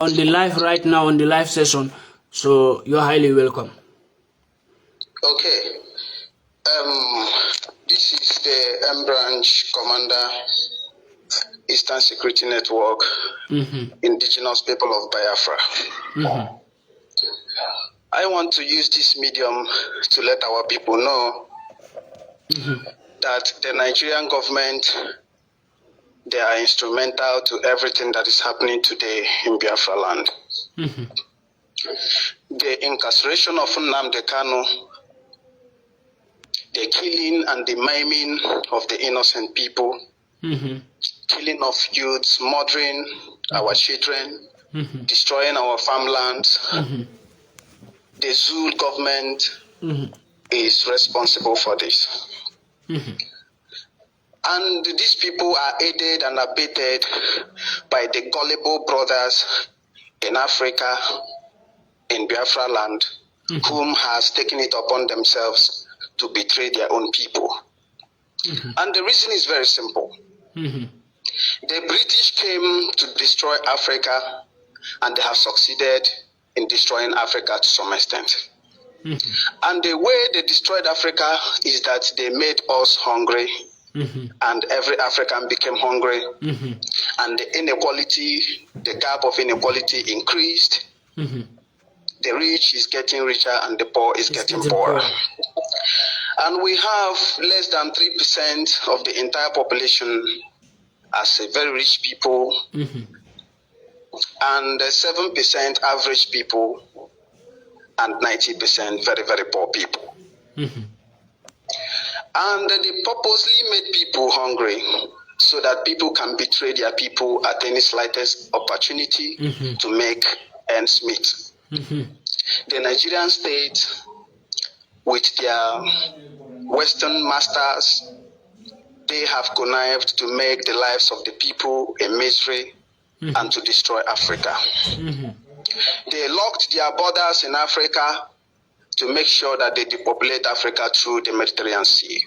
on the live right now, on the live session. So you're highly welcome. Okay. This is the M Branch Commander, Eastern Security Network, Indigenous People of Biafra. I want to use this medium to let our people know that the Nigerian government, they are instrumental to everything that is happening today in Biafra land. The incarceration of Nnamdi Kanu, the killing and the maiming of the innocent people, killing of youths, murdering our children, destroying our farmlands. The Zul government is responsible for this. And these people are aided and abetted by the gullible brothers in Africa, in Biafra land, whom has taken it upon themselves to betray their own people. And the reason is very simple. The British came to destroy Africa, and they have succeeded in destroying Africa to some extent. And the way they destroyed Africa is that they made us hungry, and every African became hungry, and the inequality, the gap of inequality increased. The rich is getting richer and the poor is getting poorer. And we have less than 3% of the entire population as a very rich people, and 7% average people, and 90% very, very poor people. And they purposely made people hungry so that people can betray their people at any slightest opportunity to make ends meet. The Nigerian state, with their Western masters, they have connived to make the lives of the people a misery and to destroy Africa. They locked their borders in Africa to make sure that they depopulate Africa through the Mediterranean Sea.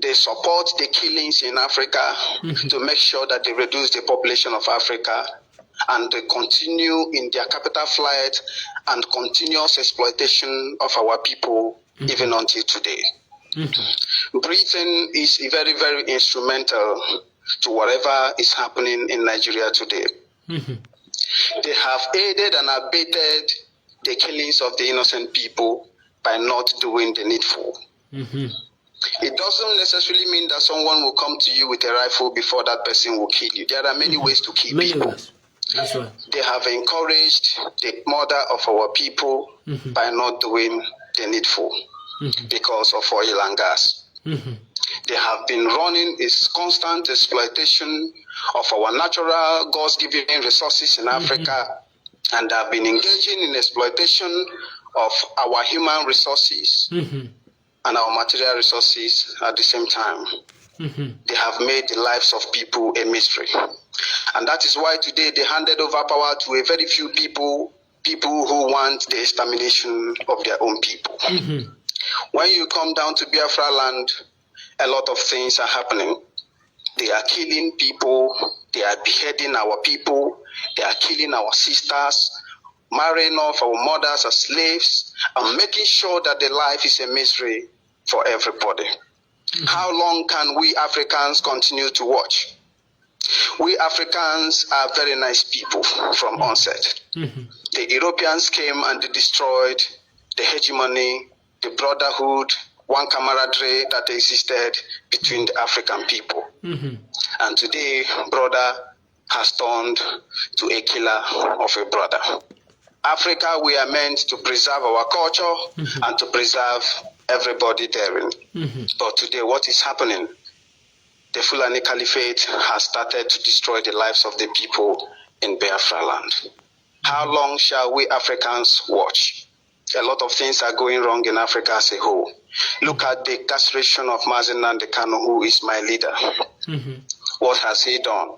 They support the killings in Africa to make sure that they reduce the population of Africa, and they continue in their capital flight and continuous exploitation of our people even until today. Britain is very, very instrumental to whatever is happening in Nigeria today. They have aided and abetted the killings of the innocent people by not doing the needful. It doesn't necessarily mean that someone will come to you with a rifle before that person will kill you. There are many ways to kill people. That's right. They have encouraged the murder of our people by not doing the needful because of oil and gas. They have been running a constant exploitation of our natural God's-given resources in Africa, and have been engaging in exploitation of our human resources and our material resources at the same time. They have made the lives of people a mystery. And that is why today they handed over power to a very few people who want the extermination of their own people. When you come down to Biafra land, a lot of things are happening. They are killing people, they are beheading our people, they are killing our sisters, marrying off our mothers as slaves, and making sure that the life is a misery for everybody. How long can we Africans continue to watch? We Africans are very nice people from onset. The Europeans came and they destroyed the hegemony, the brotherhood, one camaraderie that existed between the African people. And today, brother has turned to a killer of a brother. Africa, we are meant to preserve our culture and to preserve everybody therein. But today, what is happening? The Fulani Caliphate has started to destroy the lives of the people in Biafra land. How long shall we Africans watch? A lot of things are going wrong in Africa as a whole. Look at the castration of Mazi Nnamdi Kanu, who is my leader. What has he done?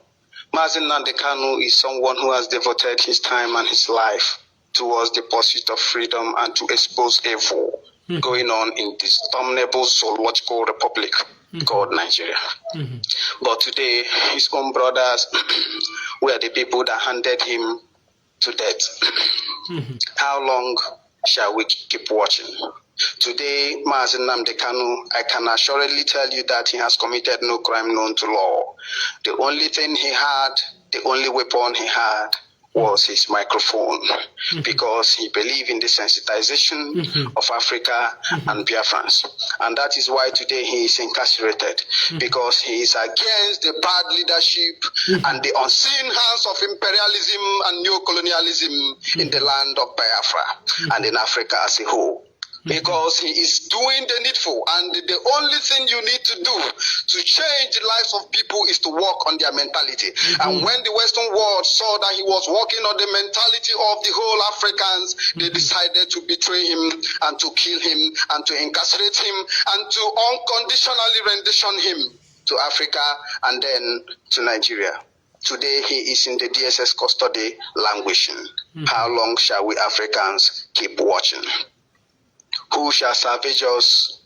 Mazi Nnamdi Kanu is someone who has devoted his time and his life towards the pursuit of freedom and to expose evil going on in this damnable zoological republic. called Nigeria. But today, his own brothers were the people that handed him to death. How long shall we keep watching? Today, Mazi Nnamdi Kanu, I can assuredly tell you that he has committed no crime known to law. The only thing he had, the only weapon he had, was his microphone, because he believed in the sensitization of Africa and Biafrans. And that is why today he is incarcerated, because he is against the bad leadership and the unseen hands of imperialism and neo-colonialism in the land of Biafra and in Africa as a whole. Because he is doing the needful, and the only thing you need to do to change the lives of people is to work on their mentality. And when the Western world saw that he was working on the mentality of the whole Africans, they decided to betray him and to kill him and to incarcerate him and to unconditionally rendition him to Africa and then to Nigeria. Today he is in the DSS custody languishing. How long shall we Africans keep watching? Who shall salvage us,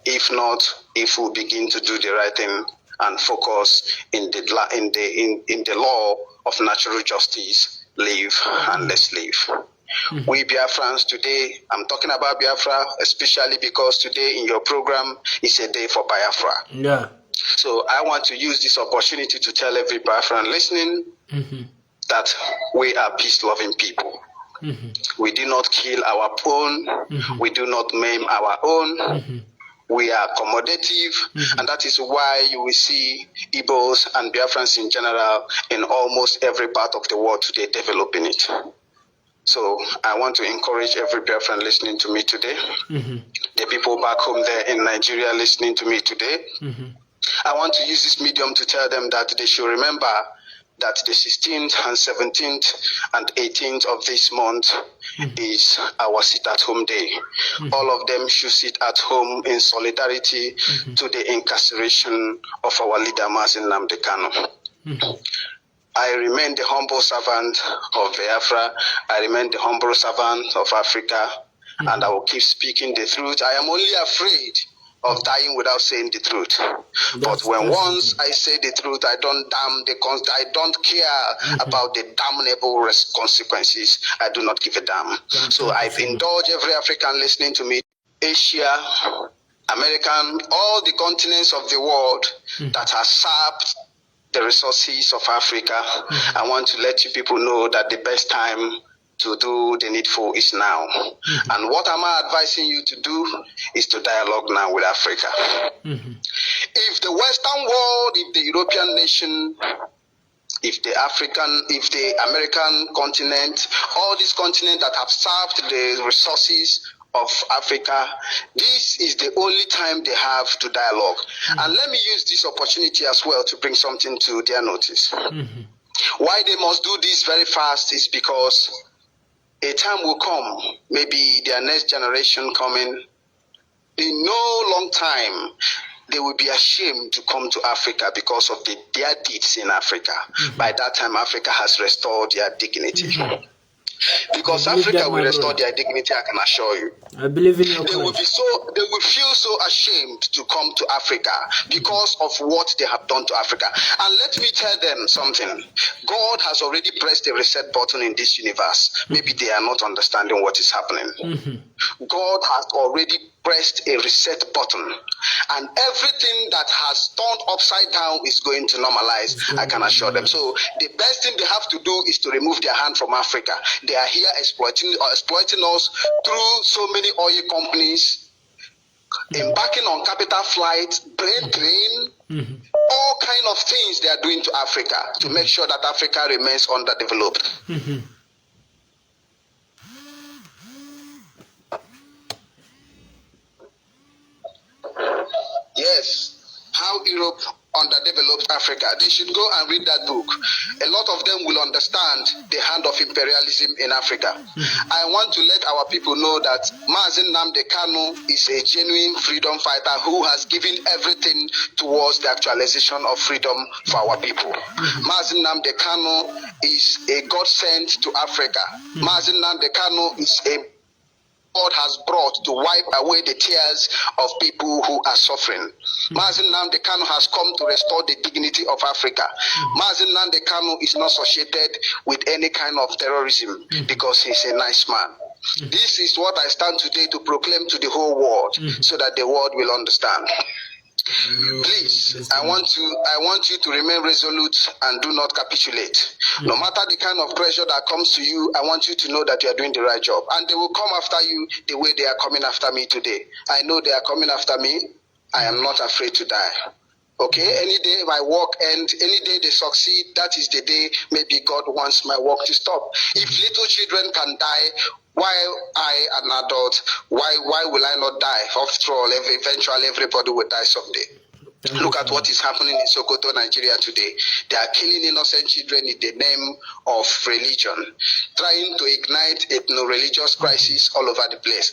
if not, if we begin to do the right thing and focus in the law of natural justice? Live and let's live. We Biafrans today, I'm talking about Biafra, especially because today in your program is a day for Biafra. Yeah. So I want to use this opportunity to tell every Biafran listening that we are peace-loving people. We do not kill our own. We do not maim our own. We are accommodative, and that is why you will see Igbos and Biafrans in general in almost every part of the world today developing it. So I want to encourage every Biafran listening to me today, the people back home there in Nigeria listening to me today. I want to use this medium to tell them that they should remember that the 16th and 17th and 18th of this month is our sit-at-home day. All of them should sit at home in solidarity to the incarceration of our leader, Mazi Nnamdi Kanu. I remain the humble servant of Biafra. I remain the humble servant of Africa, and I will keep speaking the truth. I am only afraid of dying without saying the truth. But when once I say the truth, I don't care about the damnable consequences. I do not give a damn. So I indulge every African listening to me, Asia, American, all the continents of the world that has sapped the resources of Africa. I want to let you people know that the best time to do the needful is now. And what am I advising you to do is to dialogue now with Africa. If the Western world, if the European nation, if the American continent, all these continents that have served the resources of Africa, this is the only time they have to dialogue. And let me use this opportunity as well to bring something to their notice. Why they must do this very fast is because a time will come, maybe their next generation coming, in no long time, they will be ashamed to come to Africa because of their deeds in Africa. By that time, Africa has restored their dignity. Because Africa will restore their dignity, I can assure you. I believe in your They will feel so ashamed to come to Africa because of what they have done to Africa. And let me tell them something. God has already pressed the reset button in this universe. Maybe they are not understanding what is happening. God has already pressed a reset button, and everything that has turned upside down is going to normalize. I can assure them. So the best thing they have to do is to remove their hand from Africa. They are here exploiting us through so many oil companies, embarking on capital flights, brain drain, all kind of things they are doing to Africa to make sure that Africa remains underdeveloped. Yes, how Europe underdeveloped Africa. They should go and read that book. A lot of them will understand the hand of imperialism in Africa. I want to let our people know that Mazi Nnamdi Kanu is a genuine freedom fighter who has given everything towards the actualization of freedom for our people. Mazi Nnamdi Kanu is a God sent to Africa. Mazi Nnamdi Kanu is a God has brought to wipe away the tears of people who are suffering. Mazi Nnamdi Kanu has come to restore the dignity of Africa. Mazi Nnamdi Kanu is not associated with any kind of terrorism because he's a nice man. This is what I stand today to proclaim to the whole world so that the world will understand. Please, I want you to remain resolute and do not capitulate. No matter the kind of pressure that comes to you, I want you to know that you are doing the right job. And they will come after you the way they are coming after me today. I know they are coming after me. I am not afraid to die. Okay, any day my work ends, any day they succeed, that is the day maybe God wants my work to stop. If little children can die, while I, an adult, why will I not die? After all, eventually everybody will die someday. Look at what is happening in Sokoto, Nigeria today. They are killing innocent children in the name of religion, trying to ignite ethno-religious crisis all over the place.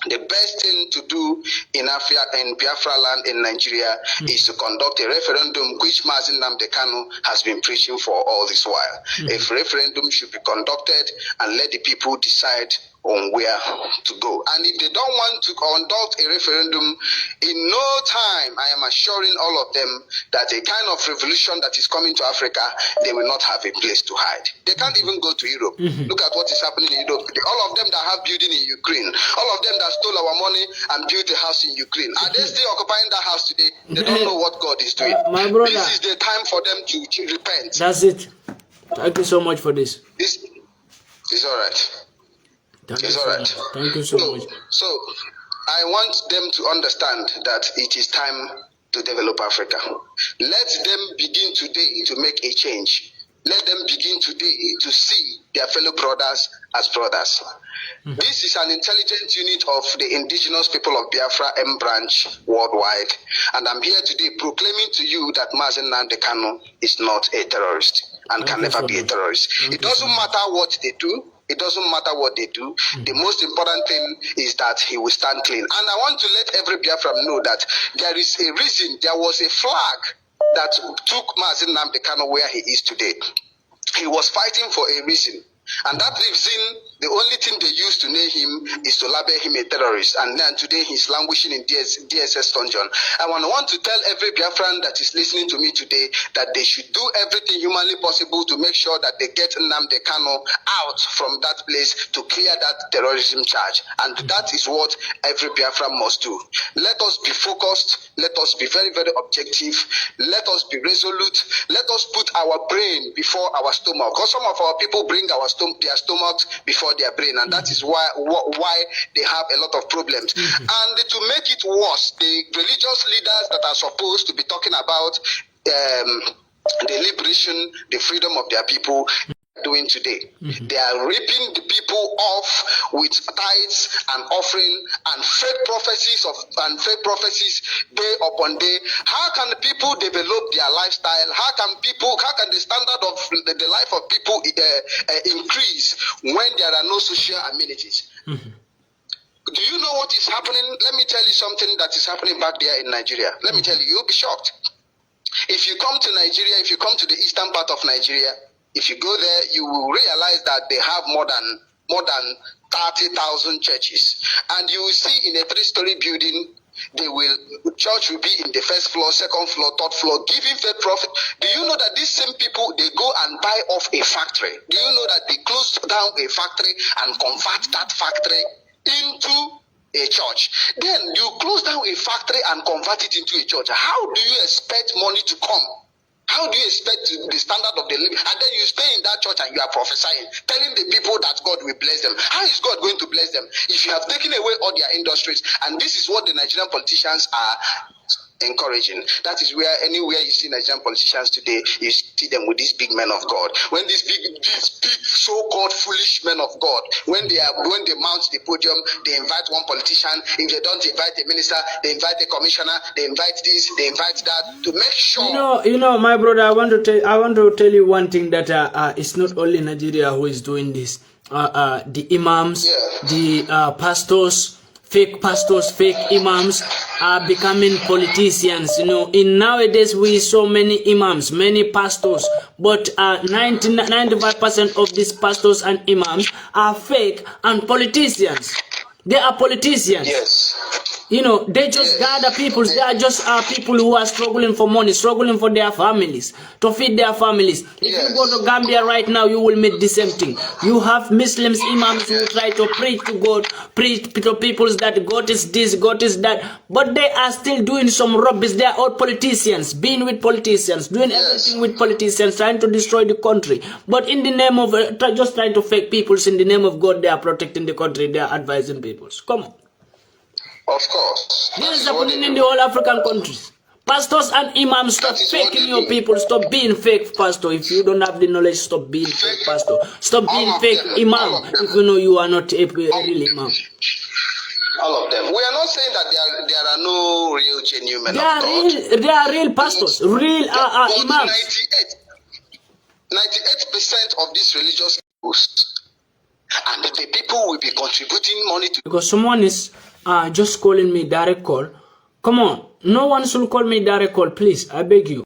The best thing to do in Biafra land in Nigeria is to conduct a referendum, which Mazi Nnamdi Kanu has been preaching for all this while. A referendum should be conducted and let the people decide on where to go. And if they don't want to conduct a referendum, in no time, I am assuring all of them that a kind of revolution that is coming to Africa, they will not have a place to hide. They can't even go to Europe. Look at what is happening in Europe. All of them that have building in Ukraine, all of them that stole our money and built a house in Ukraine, are they still occupying that house today? They don't know what God is doing. My brother, this is the time for them to repent. That's it. Thank you so much for this. This is all right. It's all right. Thank you so much. So, I want them to understand that it is time to develop Africa. Let them begin today to make a change. Let them begin today to see their fellow brothers as brothers. This is an intelligent unit of the indigenous people of Biafra M branch worldwide. And I'm here today proclaiming to you that Mazi Nnamdi Kanu is not a terrorist and can never be a terrorist. It doesn't matter what they do. It doesn't matter what they do. The most important thing is that he will stand clean. And I want to let every Biafran know that there is a reason, there was a flag that took Mazi Nnamdi Kanu where he is today. He was fighting for a reason. And that reason, the only thing they used to name him is to label him a terrorist. And then today he's languishing in DSS dungeon. I want to tell every Biafran that is listening to me today that they should do everything humanly possible to make sure that they get Nnamdi Kanu out from that place to clear that terrorism charge. And that is what every Biafran must do. Let us be focused. Let us be very, very objective. Let us be resolute. Let us put our brain before our stomach. Because some of our people bring their stomachs before their brain, and that is why they have a lot of problems. And to make it worse, the religious leaders that are supposed to be talking about the liberation, the freedom of their people, doing today. They are ripping the people off with tithes and offering and fake prophecies day upon day. How can people develop their lifestyle? How can the standard of the life of people increase when there are no social amenities? Do you know what is happening? Let me tell you something that is happening back there in Nigeria. Let me tell you, you'll be shocked. If you come to Nigeria, if you come to the eastern part of Nigeria, if you go there, you will realize that they have more than 30,000 churches. And you will see in a 3-story building, church will be in the first floor, second floor, third floor, giving fair profit. Do you know that these same people, they go and buy off a factory? Do you know that they close down a factory and convert that factory into a church? Then you close down a factory and convert it into a church. How do you expect money to come? How do you expect the standard of the living? And then you stay in that church and you are prophesying, telling the people that God will bless them. How is God going to bless them if you have taken away all their industries? And this is what the Nigerian politicians are encouraging. That is where anywhere you see Nigerian politicians today, you see them with these big men of God. When these big so-called foolish men of God, when they mount the podium, they invite one politician. If they don't invite a minister, they invite a commissioner. They invite this, they invite that to make sure. You know, my brother, I want to tell you one thing that it's not only Nigeria who is doing this. The imams, the fake pastors, fake imams are becoming politicians. You know, in nowadays we saw many imams, many pastors, but 95% of these pastors and imams are fake and politicians. They are politicians. Yes. You know, they just gather people. They are just people who are struggling for money, struggling for their families, to feed their families. If you go to Gambia right now, you will meet the same thing. You have Muslims, imams who try to preach to God, preach to people that God is this, God is that, but they are still doing some rubbish. They are all politicians, being with politicians, doing everything with politicians, trying to destroy the country. But in the name of, just trying to fake peoples, in the name of God, they are protecting the country, they are advising peoples. Come on. Of course. This is happening in the whole African countries. Pastors and imams, stop faking your people. Stop being fake pastor. If you don't have the knowledge, stop being fake pastor. Stop being fake imam if you know you are not a real imam. All of them. We are not saying that there are no real genuine men of God. They are real pastors, real imams. 98% of these religious groups, and the people will be contributing money to. Because someone is just calling me direct call. Come on, no one should call me direct call, please. I beg you.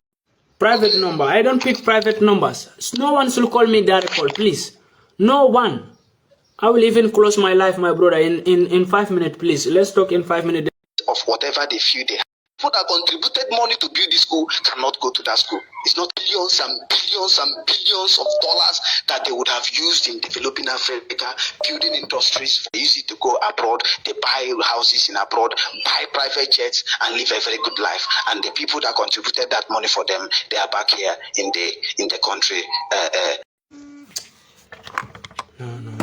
Private number. I don't pick private numbers. No one should call me direct call, please. No one. I will even close my life, my brother, in 5 minutes, please. Let's talk in 5 minutes. Of whatever they feel they have. People that contributed money to build this school cannot go to that school. It's not billions and billions and billions of dollars that they would have used in developing Africa, building industries. They use it to go abroad. They buy houses in abroad, buy private jets, and live a very good life. And the people that contributed that money for them, they are back here in the country. No.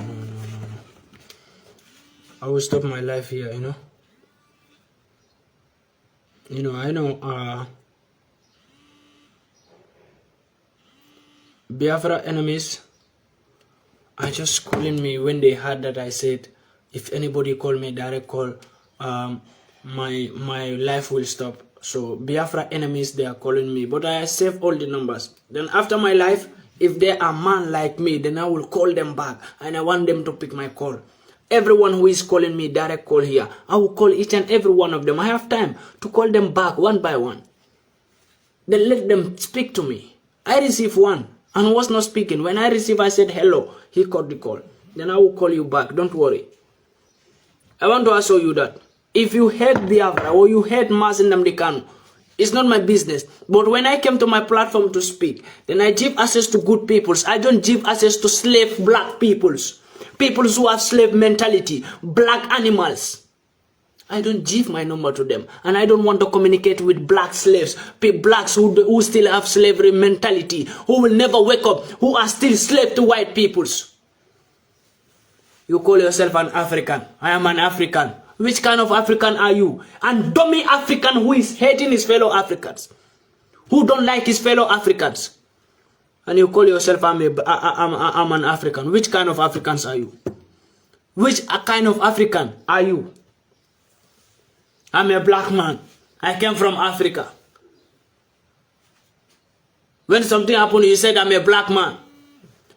I will stop my life here, you know. I know Biafra enemies are just calling me when they heard that I said, if anybody call me direct call, my life will stop. So Biafra enemies, they are calling me, but I save all the numbers. Then after my life, if they are man like me, then I will call them back, and I want them to pick my call. Everyone who is calling me direct call here, I will call each and every one of them. I have time to call them back one by one. Then let them speak to me. I receive one and was not speaking. When I receive, I said hello. He caught the call. Then I will call you back. Don't worry. I want to assure you that if you hate Biafra or you hate Mazen Namdekanu, it's not my business. But when I came to my platform to speak, then I give access to good peoples. I don't give access to slave black peoples. People who have slave mentality, black animals. I don't give my number to them. And I don't want to communicate with black slaves, blacks who still have slavery mentality, who will never wake up, who are still slave to white peoples. You call yourself an African. I am an African. Which kind of African are you? And dummy African who is hating his fellow Africans, who don't like his fellow Africans. And you call yourself, I'm an African. Which kind of Africans are you? Which kind of African are you? I'm a black man. I came from Africa. When something happened, you said I'm a black man.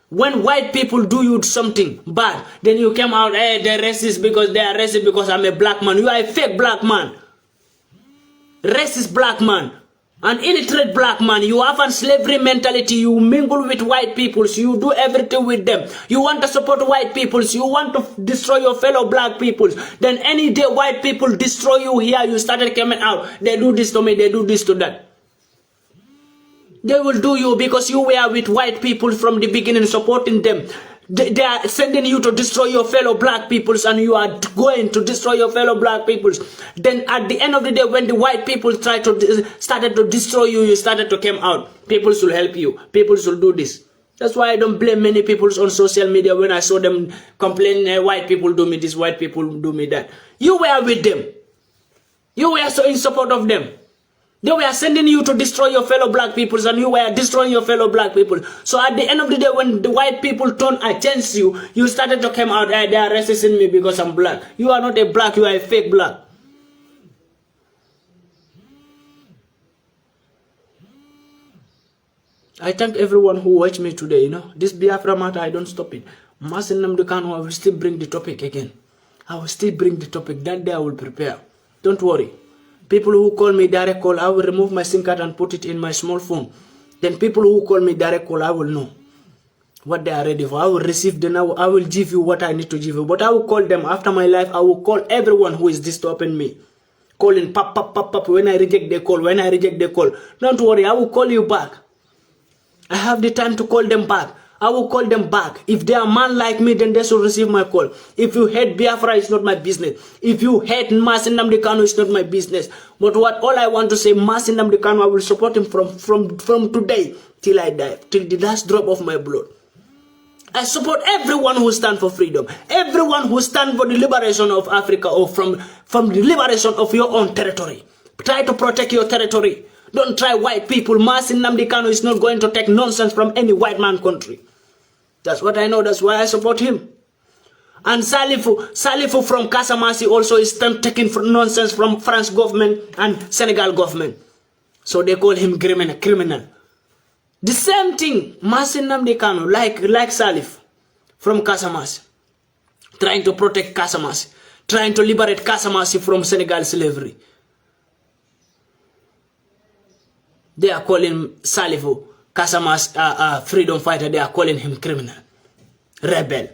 When white people do you something bad, then you came out, hey, they're racist because they are racist because I'm a black man. You are a fake black man. Racist black man. An illiterate black man, you have a slavery mentality, you mingle with white peoples, you do everything with them. You want to support white peoples, you want to destroy your fellow black peoples. Then any day white people destroy you here, you started coming out. They do this to me, they do this to that. They will do you because you were with white people from the beginning, supporting them. They are sending you to destroy your fellow black peoples, and you are going to destroy your fellow black peoples. Then at the end of the day, when the white people started to destroy you, you started to come out. People should help you. People should do this. That's why I don't blame many people on social media when I saw them complaining, hey, white people do me this, white people do me that. You were with them. You were so in support of them. They were sending you to destroy your fellow black peoples, and you were destroying your fellow black people. So at the end of the day, when the white people turned against you, you started to come out, hey, they are racist in me because I'm black. You are not a black, you are a fake black. I thank everyone who watched me today, This Biafra matter, I don't stop it. Mazen Namdekanu, I will still bring the topic again. I will still bring the topic. That day I will prepare. Don't worry. People who call me direct call, I will remove my SIM card and put it in my small phone. Then people who call me direct call, I will know. what they are ready for. I will receive them. I will give you what I need to give you. But I will call them after my life. I will call everyone who is disturbing me. Calling pop, pop, pop, pop. When I reject the call, when I reject the call. Don't worry, I will call you back. I have the time to call them back. I will call them back. If they are man like me, then they should receive my call. If you hate Biafra, it's not my business. If you hate Mas Nnamdi Kanu, it's not my business. But all I want to say, Mas Nnamdi Kanu, I will support him from today till I die, till the last drop of my blood. I support everyone who stands for freedom, everyone who stands for the liberation of Africa, or from the liberation of your own territory. Try to protect your territory. Don't try white people. Mas Nnamdi Kanu is not going to take nonsense from any white man country. That's what I know. That's why I support him. And Salifu from Casamance also is taking nonsense from France government and Senegal government. So they call him criminal. The same thing, Mas Nnamdi Kanu, like Salif from Casamance, trying to protect Casamance, trying to liberate Casamance from Senegal slavery. They are calling Salifu, Casamance freedom fighter, they are calling him criminal, rebel.